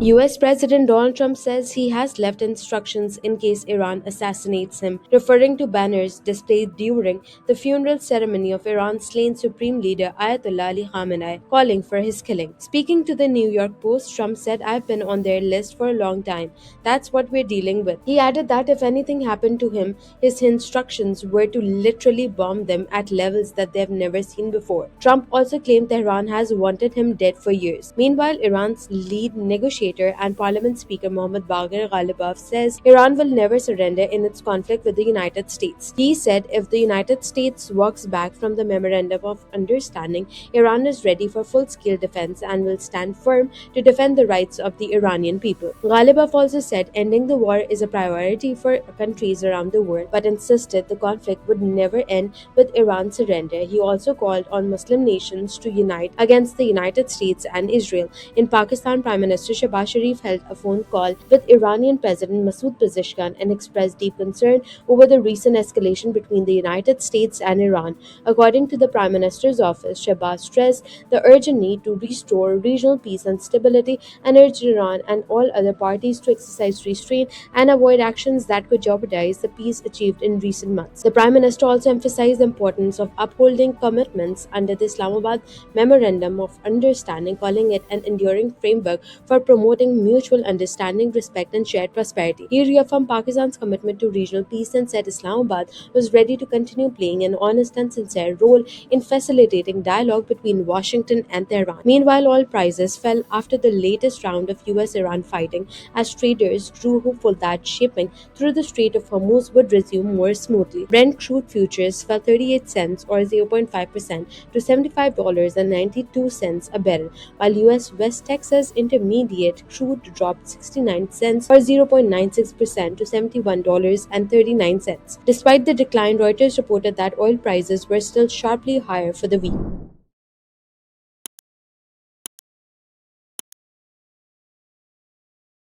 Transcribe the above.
US President Donald Trump says he has left instructions in case Iran assassinates him, referring to banners displayed during the funeral ceremony of Iran's slain Supreme Leader Ayatollah Ali Khamenei, calling for his killing. Speaking to the New York Post, Trump said, "I've been on their list for a long time. That's what we're dealing with." He added that if anything happened to him, his instructions were to literally bomb them at levels that they've never seen before. Trump also claimed Tehran has wanted him dead for years. Meanwhile, Iran's lead negotiator and Parliament Speaker Mohammad Bagher Ghalibaf says Iran will never surrender in its conflict with the United States. He said if the United States walks back from the Memorandum of Understanding, Iran is ready for full-scale defense and will stand firm to defend the rights of the Iranian people. Ghalibaf also said ending the war is a priority for countries around the world, but insisted the conflict would never end with Iran's surrender. He also called on Muslim nations to unite against the United States and Israel. In Pakistan, Prime Minister Shehbaz Sharif held a phone call with Iranian President Masoud Pezeshkian and expressed deep concern over the recent escalation between the United States and Iran. According to the Prime Minister's office, Shehbaz stressed the urgent need to restore regional peace and stability and urged Iran and all other parties to exercise restraint and avoid actions that could jeopardize the peace achieved in recent months. The Prime Minister also emphasized the importance of upholding commitments under the Islamabad Memorandum of Understanding, calling it an enduring framework for promoting mutual understanding, respect, and shared prosperity. He reaffirmed Pakistan's commitment to regional peace and said Islamabad was ready to continue playing an honest and sincere role in facilitating dialogue between Washington and Tehran. Meanwhile, oil prices fell after the latest round of US-Iran fighting as traders grew hopeful that shipping through the Strait of Hormuz would resume more smoothly. Brent crude futures fell 38 cents or 0.5% to $75.92 a barrel, while US West Texas Intermediate crude dropped 69 cents or 0.96% to $71.39. Despite the decline, Reuters reported that oil prices were still sharply higher for the week.